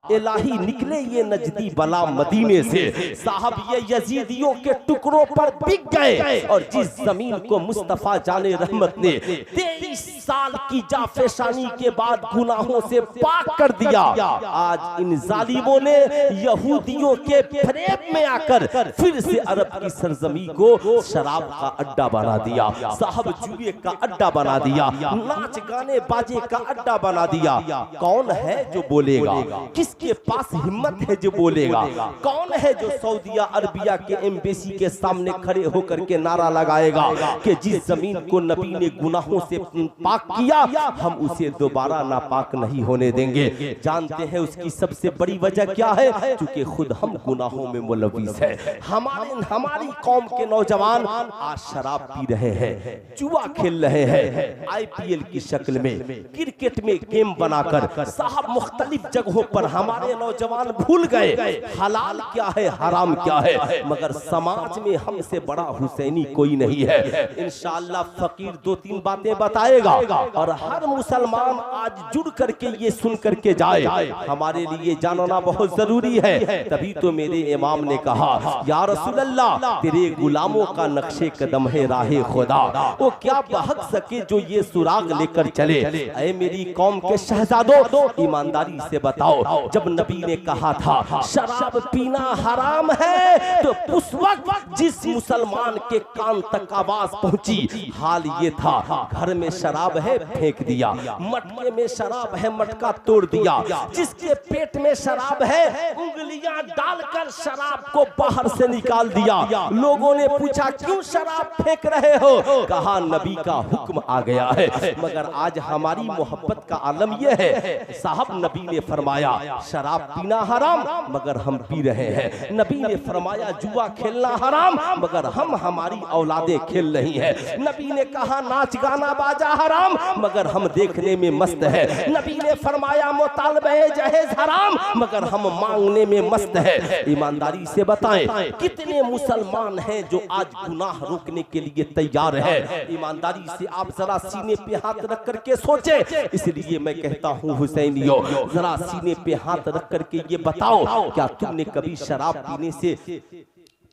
इलाही निकले ये नजदी बला मदीने से। साहब ये यजीदियों के टुकड़ों पर बिक गए और जिस जमीन को मुस्तफा जाने रहमत ने 23 साल की जाफेशानी के बाद गुनाहों से पाक कर दिया, आज इन जालिमों ने यहूदियों के फरेब में आकर फिर से अरब की सरजमी को शराब का अड्डा बना दिया, साहब जुए का अड्डा बना दिया, नाच गाने बाजे का अड्डा बना दिया। कौन है जो बोलेगा? किसके पास हिम्मत है जो बोलेगा? कौन है जो सऊदिया अरबिया के एम्बेसी के सामने खड़े होकर के नारा लगाएगा कि जिस जमीन को नबी ने गुनाहों से पाक किया हम उसे दोबारा नापाक नहीं होने देंगे। जानते हैं उसकी सबसे बड़ी वजह क्या है? क्योंकि खुद हम गुनाहों में मुलविस है। हमारी कौम के नौजवान आज शराब पी रहे हैं, जुआ खेल रहे हैं, IPL की शक्ल में, क्रिकेट में गेम बनाकर। साहब मुख्तलिफ जगहों पर हमारे नौजवान भूल गए हलाल क्या है हराम क्या है, मगर समाज में हमसे बड़ा हुसैनी कोई नहीं है। इंशाअल्लाह फकीर 2-3 बातें बताएगा और हर मुसलमान आज जुड़ करके ये सुन करके जाए, हमारे लिए जानना बहुत जरूरी है। तभी तो मेरे इमाम ने कहा या रसूल अल्लाह तेरे गुलामों का नक्शे कदम है राहे खुदा, वो क्या बहक सके जो ये सुराग लेकर चले। ऐ मेरी कौम के शहजादों ईमानदारी से बताओ, जब नबी ने कहा था शराब पीना हराम है तो उस वक्त जिस मुसलमान के कान तक आवाज पहुंची हाल ये था घर में शराब है फेंक दिया, मटके में शराब है मटका तोड़ दिया, जिसके पेट में शराब है उंगलियां डालकर शराब को बाहर से निकाल दिया। लोगों ने पूछा क्यों शराब फेंक रहे हो? कहा नबी का हुक्म आ गया है। मगर आज हमारी मोहब्बत का आलम यह है, साहब नबी ने फरमाया शराब पीना हराम मगर हम पी रहे हैं। नबी ने फरमाया जुआ खेलना हराम मगर हम हमारी औलादें खेल रही हैं। नबी ने कहा नाच गाना बाजा हराम मगर हम देखने में मस्त है। नबी ने फरमाया मुतालबे जहेज हराम मगर हम मांगने में मस्त है। ईमानदारी से बताएं कितने मुसलमान हैं जो आज गुनाह रोकने के लिए तैयार है? ईमानदारी से आप जरा सीने पे हाथ रख करके सोचें। इसलिए मैं कहता हूँ हुसैनियों, जरा सीने पे हाथ रख करके ये बताओ, क्या तुमने कभी शराब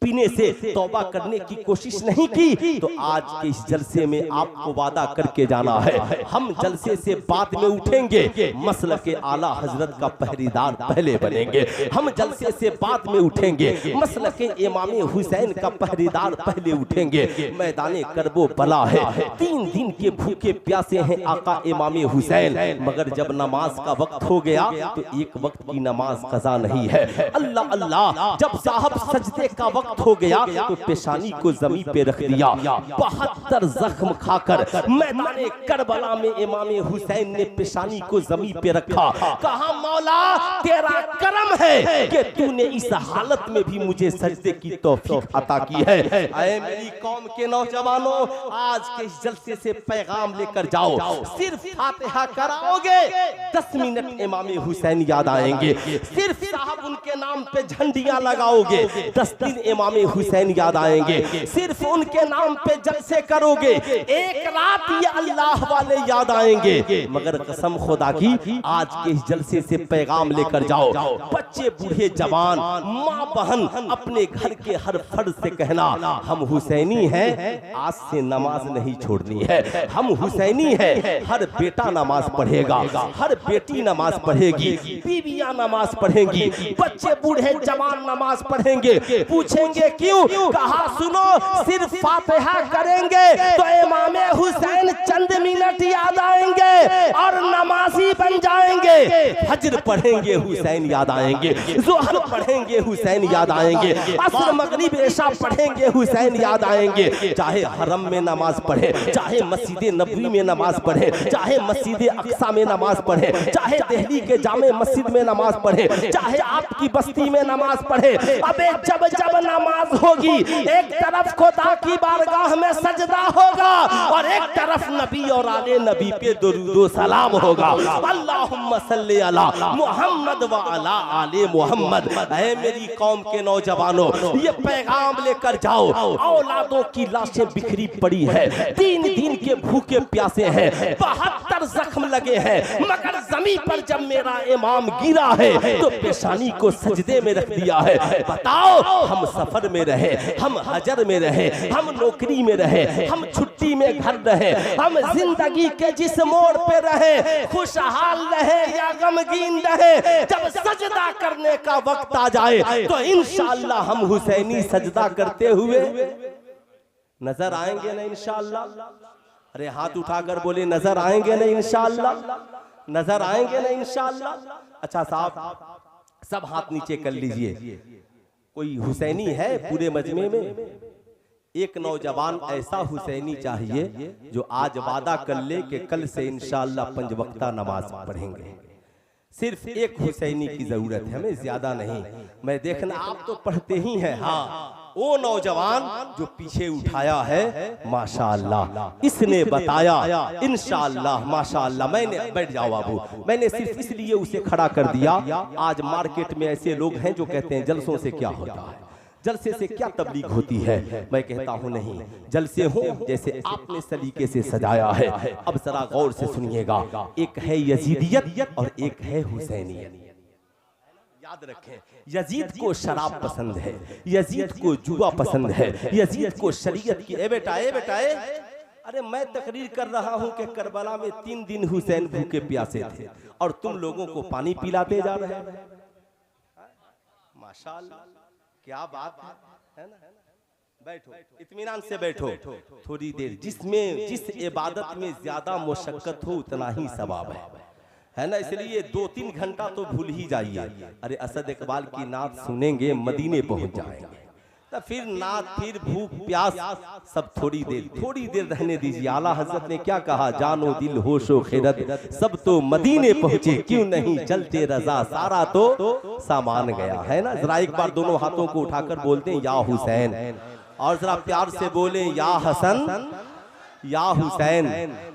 पीने से तौबा करने की कोशिश नहीं की? तो आज के इस जलसे में आपको वादा करके जाना है, हम जलसे से बाद में उठेंगे, मसलक के आला हजरत का पहरेदार पहले बनेंगे। हम जलसे से बाद में उठेंगे, मसलक के इमाम हुसैन का पहरेदार पहले उठेंगे। मैदाने करबो बला है, 3 दिन के भूखे प्यासे हैं आका इमाम हुसैन, मगर जब नमाज का वक्त हो गया तो एक वक्त की नमाज कज़ा नहीं है। अल्लाह अल्लाह, जब साहब सजदे का वक्त हो गया तो पेशानी को जमीन पे रख दिया। 72 जख्म खाकर मैदाने करबला में इमाम हुसैन ने पेशानी को जमीन पे रखा। कहा मौला तेरा करम है कि तूने इस हालत में भी मुझे सजदे की तौफीक अता की है। ऐ मेरी कौम के नौजवानों, आज के इस जलसे से पैगाम लेकर जाओ, सिर्फ फातिहा कराओगे 10 मिनट इमाम हुसैन याद आएंगे। सिर्फ साहब उनके नाम पे झंडियां लगाओगे 10 दिन इमाम हुसैन याद आएंगे। सिर्फ उनके नाम पे जलसे करोगे, एक रात ये अल्लाह वाले याद आएंगे। मगर कसम खुदा की आज के इस जलसे से पैगाम लेकर जाओ, बच्चे बूढ़े जवान माँ बहन अपने घर के हर फर्द से कहना हम हुसैनी हैं, आज से नमाज नहीं छोड़नी है। हम हुसैनी हैं, हर बेटा नमाज पढ़ेगा, हर बेटी नमाज पढ़ेगी, बीवियां नमाज पढ़ेंगी, बच्चे बूढ़े जवान नमाज पढ़ेंगे। पूछेंगे क्यों? कहा सुनो, सिर्फ फातिहा करेंगे तो इमाम हुसैन चंद मिनट याद आएंगे और नमाजी बन जाएंगे। फज्र पढ़ेंगे हुसैन याद आएंगे, ज़ोहर पढ़ेंगे हुसैन याद आएंगे, असर मगरिब इशा पढ़ेंगे हुसैन याद आएंगे। चाहे हरम में नमाज पढ़े, चाहे मस्जिद नबवी में नमाज पढ़े, चाहे मस्जिद अक्सा में नमाज पढ़े, चाहे दिल्ली के जामे मस्जिद में नमाज पढ़े, चाहे आपकी बस्ती में नमाज पढ़े, अबे जब जब नमाज होगी एक तरफ खुदा की बारगाह में सजदा होगा और एक तरफ नबी और आले नबी पे दुरूदो सलाम होगा। अल्लाहुम्मा सल्ली अला मुहम्मद व अला आले मुहम्मद। ऐ मेरी कौम के नौजवानों, ये पैगाम लेकर जाओ, औलादों की लाशें बिखरी पड़ी है, 3 दिन के भूखे प्यासे हैं, 72 70 जख्म लगे हैं, मगर जमीन पर जब मेरा इमाम गिरा है तो पेशानी को सजदे में रख दिया है। बताओ, हम सफर में रहे, हम हजर में रहे, हम नौकरी में रहे, हम छुट्टी में घर रहे, हम जिंदगी के जिस मोड़ पे रहे, खुशहाल रहे या गमगीन रहे, जब सजदा करने का वक्त आ जाए तो इंशाअल्लाह हम हुसैनी सजदा करते हुए नजर आएंगे ना इंशाअल्लाह। अरे हाथ उठाकर बोले नजर आएंगे ना इंशाअल्लाह, नजर आएंगे ना इंशाअल्लाह। अच्छा साहब, सब हाथ नीचे कर लीजिए। कोई हुसैनी है पूरे मजमे में? एक नौजवान ऐसा हुसैनी चाहिए जो आज वादा कर ले कि कल से इंशाअल्लाह 5 वक्ता नमाज पढ़ेंगे। सिर्फ एक हुसैनी की जरूरत है, हमें ज्यादा नहीं। मैं देखना आप तो पढ़ते ही हैं। हाँ, वो नौजवान जो पीछे उठाया है, माशाअल्लाह इसने बताया इंशाअल्लाह, माशाअल्लाह। मैंने बैठ जाओ बाबू, मैंने सिर्फ इसलिए उसे खड़ा कर दिया। आज मार्केट में ऐसे लोग हैं जो कहते हैं जलसों से क्या होता है, जलसे से क्या तबलीग होती है। मैं कहता हूं नहीं, जलसे हो जैसे आपने सलीके से सजाया है। अब जरा गौर से सुनिएगा, एक है यजीदियत और एक है हुसैनियत। याद रखें, यजीद को शराब पसंद है, यजीद को जुआ पसंद है, यजीद को शरीयत की। ए बेटा, ए बेटा, अरे मैं तकरीर कर रहा हूं कि करबला में 3 दिन हुसैन भूखे प्यासे थे और तुम लोगों को पानी पिलाते जा रहे हैं। माशाअल्लाह, क्या बात है ना। बैठो, इत्मीनान से बैठो थोड़ी देर। जिस इबादत में ज्यादा मुशक्कत हो उतना ही सवाब है ना। इसलिए 2-3 घंटा तो भूल ही जाइए। अरे असद इकबाल की नात सुनेंगे, मदीने पहुंच जाएंगे, तो फिर नात, फिर भूख प्यास, सब थोड़ी देर रहने दीजिए। आला हजरत ने क्या कहा, जानो दिल होशो खिरत सब तो मदीने पहुंचे, क्यों नहीं चलते रजा, सारा तो सामान गया है ना। जरा एक बार दोनों हाथों को उठाकर बोलते हैं या हुसैन, और जरा प्यार से बोले या हसन या हुसैन।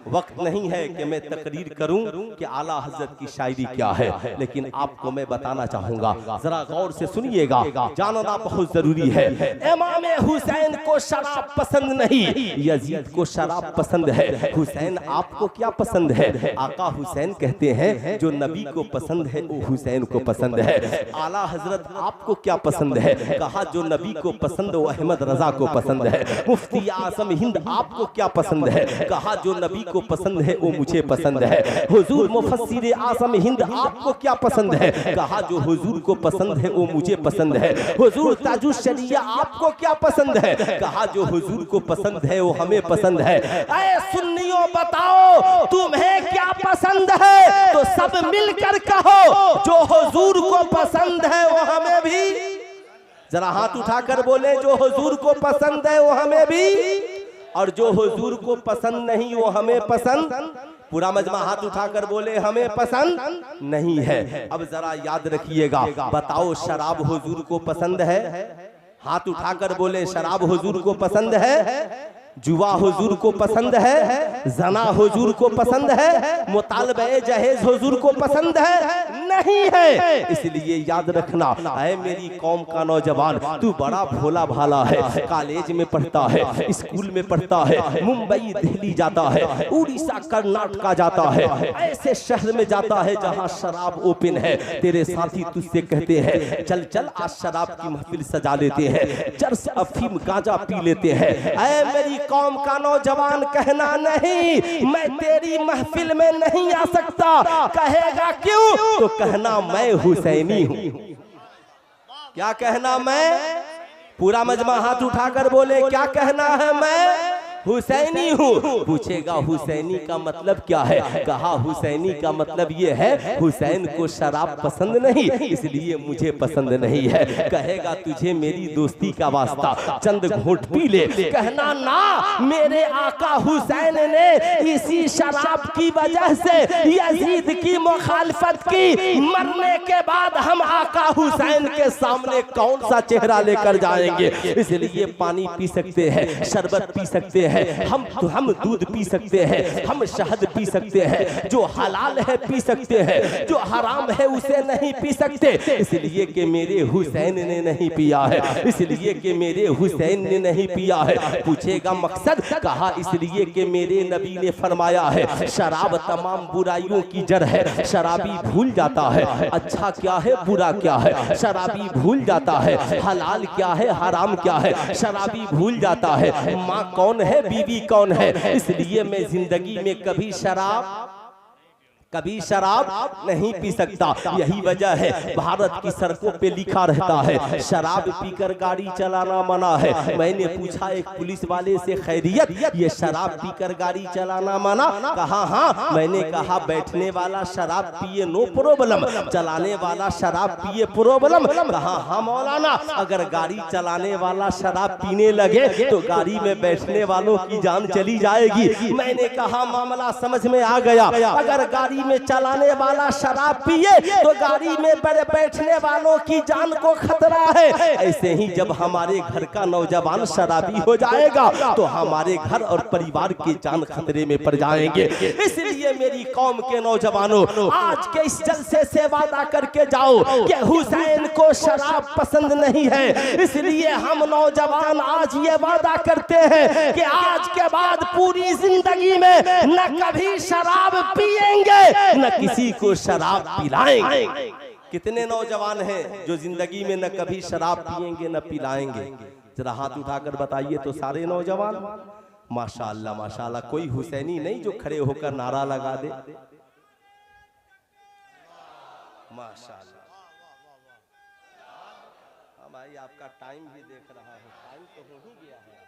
वक्त नहीं है कि मैं तकरीर करूं कि आला हजरत की शायरी क्या है, लेकिन आपको मैं बताना चाहूंगा, जरा गौर से सुनिएगा, जानना बहुत जरूरी है। इमाम हुसैन को शराब पसंद नहीं, यजीद को शराब पसंद है। हुसैन आपको क्या पसंद है? आका हुसैन कहते हैं जो नबी को पसंद है वो हुसैन को पसंद है। आला हजरत आपको क्या पसंद है? कहा जो नबी को पसंद वो अहमद रजा को पसंद है। मुफ्ती आजम हिंद आपको क्या पसंद है? कहा जो नबी को पसंद है वो मुझे पसंद है। हुजूर मुफस्सिर आजम हिंद आपको क्या पसंद है? कहा जो हुजूर को पसंद है वो मुझे पसंद है। हुजूर ताजुश शरिया आपको क्या पसंद है? कहा जो हुजूर को पसंद है वो हमें पसंद है। ऐ सुन्नियों बताओ तुम्हें क्या पसंद है? तो सब मिलकर कहो जो हुजूर को पसंद है वो हमें भी। जरा हाथ उठाकर बोले जो हुजूर को पसंद है वो हमें भी, और जो हुजूर को पसंद नहीं वो हमें पसंद। पूरा मजमा हाथ उठाकर बोले हमें पसंद नहीं है। अब जरा याद रखिएगा, बताओ शराब हुजूर को पसंद है? हाथ उठाकर बोले शराब हुजूर को पसंद है? जुआ हुजूर को पसंद है? जना हुजूर को पसंद है? मुतालबे जहेज हुजूर को पसंद है? नहीं है। इसलिए याद रखना, ऐ मेरी कौम का नौजवान, तू बड़ा भोला भाला है, कॉलेज में पढ़ता है, स्कूल में पढ़ता है, मुंबई दिल्ली जाता है, उड़ीसा कर्नाटका जाता है, ऐसे शहर में जाता है जहां शराब ओपन है। तेरे साथी तुझसे कहते हैं चल चल आज शराब की महफिल सजा लेते हैं, चरस अफीम गांजा पी लेते हैं। ऐ मेरी कौम का नौजवान, कहना नहीं मैं तेरी महफिल में नहीं आ सकता। कहेगा क्यों? तो कहना मैं हुसैनी हूं। क्या कहना? मैं। पूरा मजमा हाथ उठाकर बोले क्या कहना है? मैं हुसैनी हूँ। पूछेगा हुसैनी का मतलब क्या है? कहा हुसैनी का मतलब ये है हुसैन को शराब पसंद नहीं इसलिए मुझे पसंद नहीं है। कहेगा तुझे मेरी दोस्ती का वास्ता, चंद घूंट पी ले। कहना ना, मेरे आका हुसैन ने इसी शराब की वजह से यजीद की मुखालफत की। मरने के बाद हम आका हुसैन के सामने कौन सा चेहरा लेकर जाएंगे? इसलिए पानी पी सकते हैं, शरबत पी सकते हैं, हैं, हम दूध पी सकते हैं, हम शहद पी सकते हैं, जो हलाल है पी सकते हैं, जो हराम है उसे नहीं पी सकते, इसलिए कि मेरे हुसैन ने नहीं पिया है, इसलिए कि मेरे हुसैन ने नहीं पिया है। पूछेगा मकसद, कहा इसलिए कि मेरे नबी ने फरमाया है शराब तमाम बुराइयों की जड़ है। शराबी भूल जाता है अच्छा क्या है बुरा क्या है, शराबी भूल जाता है हलाल क्या है हराम क्या है, शराबी भूल जाता है माँ कौन है बीवी कौन है। इसलिए मैं जिंदगी में कभी शराब नहीं पी सकता। यही वजह है भारत की सड़कों पे लिखा रहता है शराब पीकर गाड़ी चलाना मना है। मैंने पूछा एक पुलिस वाले से, खैरियत ये शराब पीकर गाड़ी चलाना मना? कहा हाँ। मैंने कहा बैठने वाला शराब पिए नो प्रॉब्लम, चलाने वाला शराब पिए प्रॉब्लम? कहा हाँ मौलाना, अगर गाड़ी चलाने वाला शराब पीने लगे तो गाड़ी में बैठने वालों की जान चली जाएगी। मैंने कहा मामला समझ में आ गया, अगर गाड़ी में चलाने वाला शराब पिए तो गाड़ी में बैठने वालों की जान को खतरा है। ऐसे ही जब हमारे घर का नौजवान शराबी हो जाएगा तो हमारे घर और परिवार की जान खतरे में पड़ जाएंगे। इसलिए मेरी कौम के नौजवानों, आज के इस जलसे से वादा करके जाओ कि हुसैन को शराब पसंद नहीं है। इसलिए हम नौजवान आज ये वादा करते हैं कि आज के बाद पूरी जिंदगी में न कभी शराब पिएंगे न किसी को शराब पिलाएंगे। कितने नौजवान हैं जो जिंदगी में न कभी शराब पिएंगे न पिलाएंगे? जरा हाथ उठाकर बताइए तो सारे नौजवान। माशाअल्लाह माशाअल्लाह, कोई हुसैनी नहीं जो खड़े होकर नारा लगा दे। माशाअल्लाह। हाँ भाई, आपका टाइम भी देख रहा हूँ, टाइम तो हो ही गया है।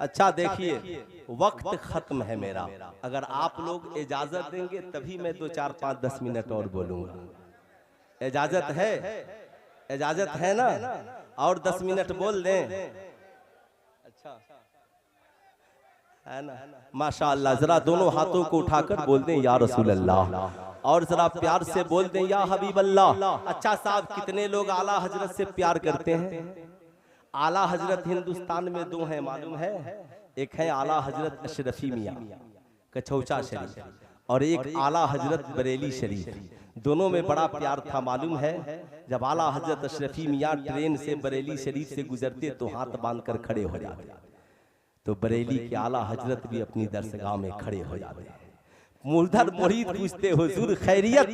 अच्छा देखिए, वक्त खत्म है मेरा। अगर आप लोग इजाजत देंगे तभी मैं 2 4 5 10 मिनट और बोलूंगा। इजाजत है? इजाजत है ना? और 10 मिनट बोल दें? अच्छा है ना? माशाअल्लाह। जरा दोनों हाथों को उठाकर बोल दें या रसूल अल्लाह, और जरा प्यार से बोल दें या हबीब अल्लाह। अच्छा साहब, कितने लोग आला हजरत से प्यार करते हैं? आला हजरत हिंदुस्तान में 2 हैं, मालूम है? एक है आला हजरत अशरफी मियाँ कछौचा शरीफ, और एक आला हजरत बरेली शरीफ। दोनों में बड़ा प्यार था, मालूम है? जब आला हजरत अशरफी मियाँ ट्रेन से बरेली शरीफ से गुजरते तो हाथ बांधकर खड़े हो जाते, तो बरेली के आला हजरत भी अपनी दरसगाह में खड़े हो जाते। मुर्दर मुरीद पूछते हुजूर खैरियत?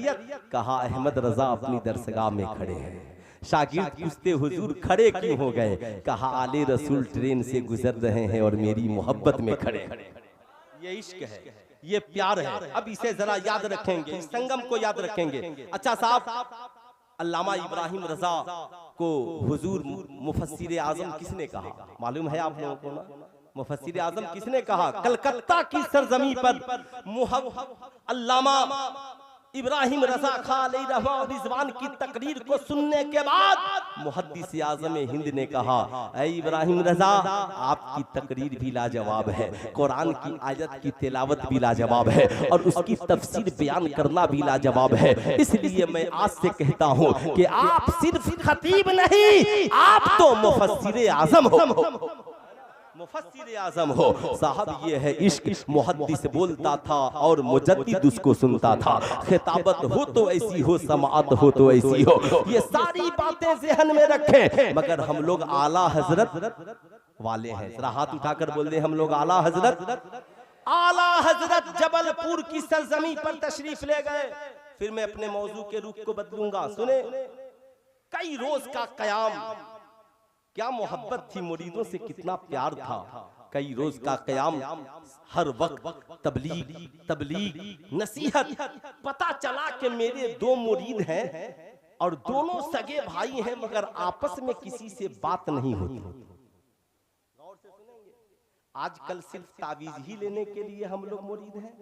कहा अहमद रजा अपनी दरसगाह में खड़े हैं। शागिर्द पूछते हुजूर खड़े क्यों हो गए? कहा आले रसूल ट्रेन से गुजर रहे हैं और मेरी मोहब्बत में खड़े। ये इश्क है, ये प्यार है। अब इसे जरा याद रखेंगे, इस संगम को याद रखेंगे। अच्छा साहब, अल्लामा इब्राहिम रजा को हुजूर मुफस्सिर आजम किसने कहा? मालूम है आप लोगों को ना? मुफस्सिर आजम किसने कहा? कलकत्ता की सरजमी पर अल्लामा इब्राहिम रजा खान अलैहि रिजवान की तकरीर को सुनने के बाद मुहद्दिस आज़म हिंद ने कहा, ऐ इब्राहिम रजा, आपकी तकरीर भी लाजवाब है, कुरान की आयत की तिलावत भी लाजवाब है, और उसकी तफसीर बयान करना भी लाजवाब है। इसलिए मैं आज से कहता हूँ कि आप सिर्फ खतीब नहीं, आप तो मुफस्सिर आज़म हो, मुफस्सिर आज़म हो। साहब ये है इश्क। मुहद्दिस बोलता था और मुजद्दिद उसको सुनता था। खिताबत हो तो ऐसी हो, समाअत हो तो ऐसी हो। ये सारी बातें ज़हन में रखें। मगर हम लोग आला हजरत वाले हैं। जरा हाथ उठाकर बोल दे, हम लोग आला हजरत। आला हजरत जबलपुर की सरजमी पर तशरीफ ले गए। फिर मैं अपने मौजू के रुख को बदलूंगा। सुने, कई रोज का कयाम, क्या मोहब्बत थी मुरीदों से, कितना प्यार था। कई रोज का कयाम, हर वक्त तबलीग नसीहत। पता चला कि मेरे 2 मुरीद हैं और दोनों सगे भाई हैं, मगर आपस में किसी से बात नहीं होती। गौर से सुनेंगे, आजकल सिर्फ तावीज ही लेने के लिए हम लोग मुरीद हैं,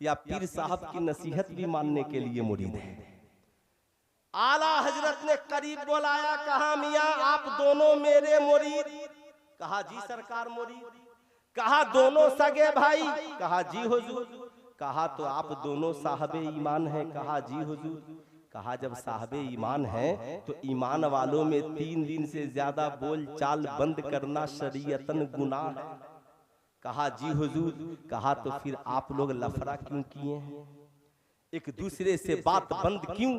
या पीर साहब की नसीहत भी मानने के लिए मुरीद हैं। आला हजरत ने करीब बुलाया, कहा मियाँ आप दोनों मेरे मुरीद? कहा जी सरकार मुरीद। कहा दोनों सगे भाई? कहा जी हुजूर। कहा तो आप दोनों साहबे ईमान हैं? कहा जी हुजूर। कहा जब साहबे ईमान हैं तो ईमान वालों में 3 दिन से ज्यादा बोल चाल बंद करना शरीयतन गुनाह है। कहा जी हुजूर। कहा तो फिर आप लोग लफड़ा क्यों किए हैं, एक दूसरे से बात बंद क्यों?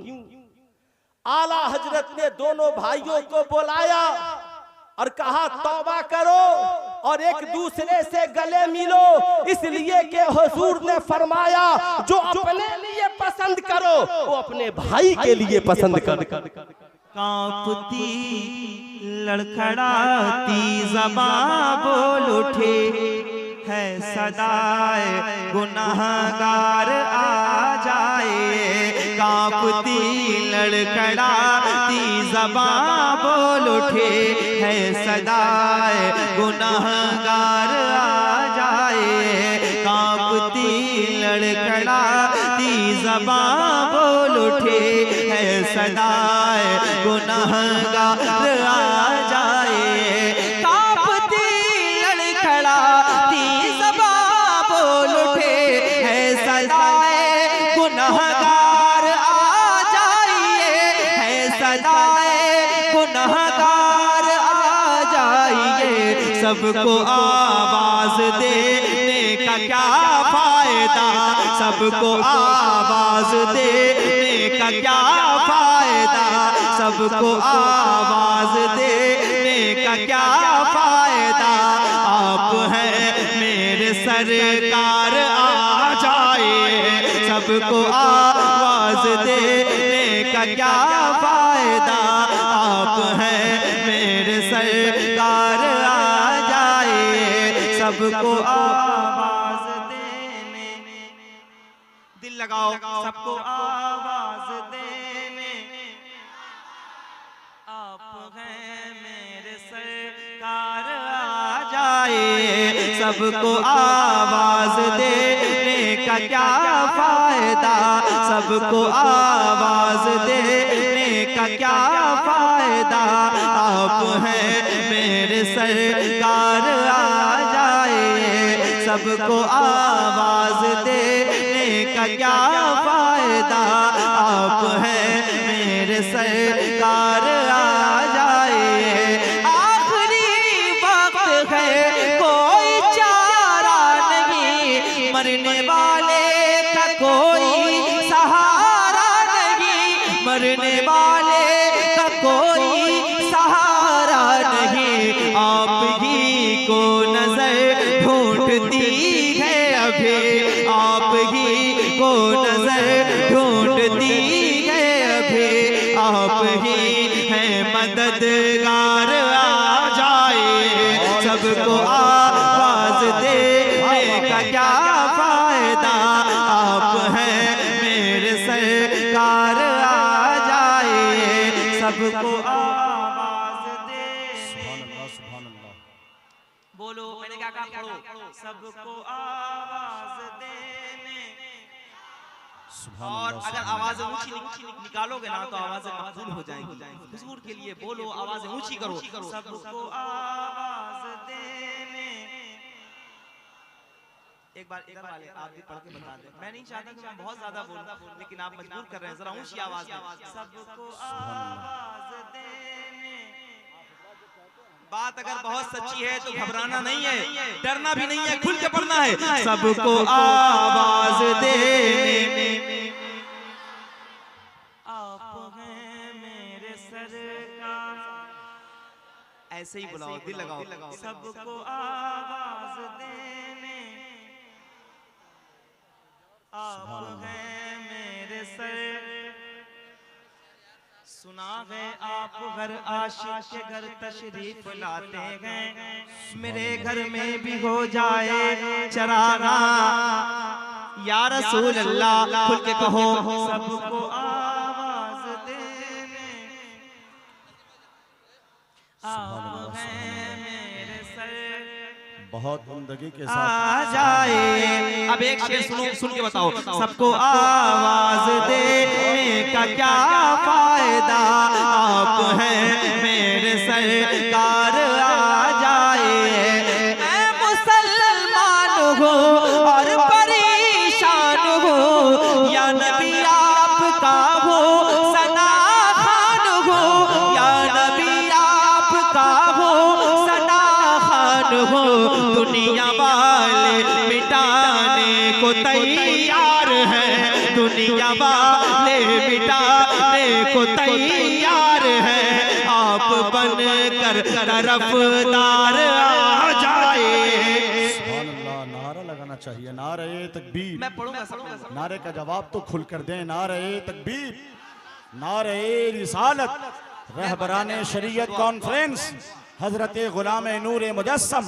आला हजरत ने दोनों भाइयों को बुलाया और कहा तौबा करो और एक दूसरे से गले मिलो, इसलिए कि हुजूर ने फरमाया जो अपने लिए पसंद करो वो अपने भाई के लिए पसंद कर। कांपती लड़खड़ाती ज़बां बोल उठे है सदाए गुनाहगार आ जाए। कांपती लड़खड़ाती ज़बां बोल उठे है सदाए गुनाहगार आ जाए। कांपती लड़खड़ाती ज़बां बोल उठे है सदाए गुनाहगार आ जाए। कांपती लड़खड़ाती ज़बां बोल उठे है सदाए गुनाहगार आ जाइए, है सदाए गुनाहगार आ जाइए। सबको आवाज देने का क्या फायदा, सबको आवाज देने का क्या फायदा, सबको आवाज देने का क्या फायदा। आप हैं मेरे सरकार आ जाए, सबको आवाज देने का क्या फायदा। आप हैं मेरे सरकार आ जाए, सबको आवाज देने। दिल लगाओ, सबको आवाज देने। आप हैं मेरे सरकार आ जाए, सबको आवाज देने का क्या फायदा, सबको आवाज देने का क्या फायदा। आप हैं मेरे सरकार आ जाए, सबको आवाज देने का क्या फायदा। आप हैं मेरे सरकार आ जाए। आखिरी वक्त है कोई चारा नहीं, मरने वाले का कोई सहारा नहीं, मरने वाले का कोई सहारा नहीं। आप ही को नजर ढूंढती है अभी, आप ही को नजर ढूंढती है अभी। आप ही हैं मददगार आ जाए, सबको आवाज देने का क्या फायदा। आप हैं मेरे सरकार आ जाए, सबको आवाज दे। सुभान अल्लाह। बोलो, मैंने क्या कहा, पढ़ो। सबको आवाज देने। और अगर आवाजें ऊंची निकालोगे ना तो आवाजें मकबूल हो जाएंगी। हुजूर के लिए बोलो, आवाजें ऊंची करो। सबको आवाज देने। एक बार इधर वाले आप भी पढ़ के बता दें। मैं नहीं चाहता कि मैं बहुत ज्यादा बोलूं, लेकिन आप मजबूर कर रहे हैं, जरा ऊंची आवाज में। सबको आवाज देने। बात अगर बहुत सच्ची है तो घबराना नहीं है, डरना भी नहीं है, खुल के पढ़ना है। सबको आवाज देने। आप हैं मेरे सरकार। ऐसे ही बुलाओ, दिल लगाओ। सबको आवाज देने। आप हैं मेरे सर। सुना है आप घर आशिक के घर तशरीफ लाते हैं, मेरे घर में भी हो जाए चरागा या रसूल अल्लाह। खुल के कहो, सबको आवाज देने। आप हैं मेरे सर। बहुत उम्दगी के साथ आ जाए। अब एक शेर सुन के बताओ। सबको आवाज देने का क्या फायदा। आप हैं मेरे सरकार आ जाए। मैं मुसलमान हूँ और परेशान दुनिया वाले मिटाने को तैयार है, आप बनकर तरफदार आ जाए। सुभान अल्लाह। नारा लगाना चाहिए, नारे तकबीर। मैं पढ़ूंगा सब। नारे का जवाब तो खुलकर दें, नारे तकबीर, नारे रिसालत। रहबराने शरीयत कॉन्फ्रेंस हजरत गुलाम नूर मुजस्सम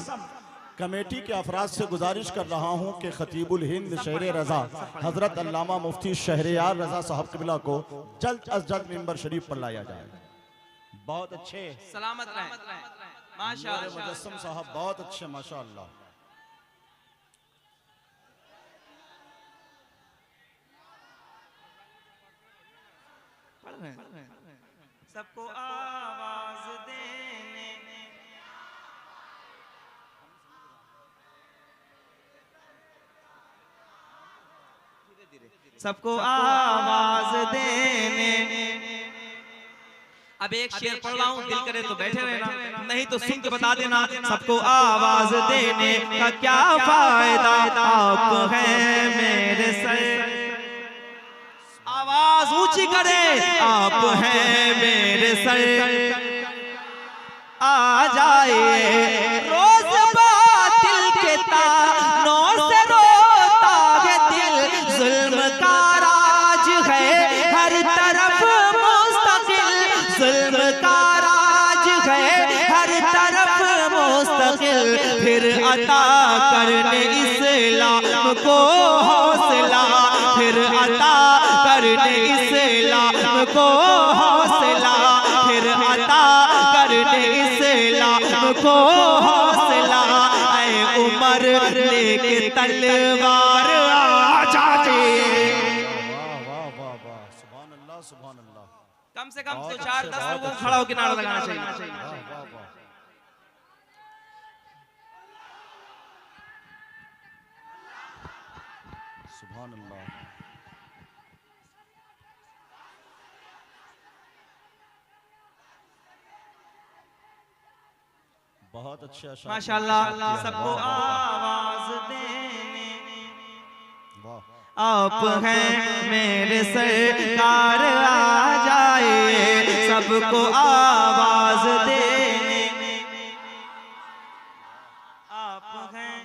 कमेटी के अफराद से गुजारिश कर रहा हूँ कि खतीबुल हिंद शहर रजा हजरत अल्लामा मुफ्ती शहरयार रजा साहब क़िबला को जल्द अज जल्द मिंबर शरीफ पर लाया जाए। बहुत अच्छे, सलामत रहें माशाअल्लाह। मुजस्सम साहब बहुत अच्छे माशाअल्लाह। सबको आवाज देने, सबको आवाज देने। अब एक शेर पढ़ रहा हूँ, दिल करे तो बैठे रहना, नहीं तो सुन के बता देना। सबको आवाज देने का क्या फायदा, आप हैं मेरे सर। आवाज ऊंची करे, आप हैं मेरे सर। आ जाए रोज बातिल के तानों से रोता है दिल, जुल्म का राज है हर तरफ मुस्तकिल, जुल्म का राज है हर तरफ मुस्तकिल। फिर अता करने इस्लाम को हौसला, फिर अता करने इस्लाम को हौसला, फिर अता करने इस्लाम को हौसला। ऐ उमर लेके तलवार आ जाए। वाह वाह वाह वाह, सुभान अल्लाह सुभान अल्लाह। कम से कम तो 4-10 लोगों को खड़ा होकर नारा लगाना चाहिए। वाह वाह वाह। सुभान अल्लाह। बहुत अच्छे अशार। माशाअल्लाह। सबको आवाज देने, वाह। आप हैं मेरे सरकार, आ जाए सबको आवाज देने, आप हैं।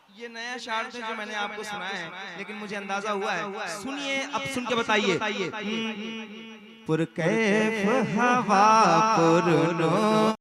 ये नया शायर थे जो मैंने आपको सुनाया है, लेकिन मुझे अंदाजा हुआ है, सुनिए अब सुन के बताइए। पुरकैफ हवा पुरनो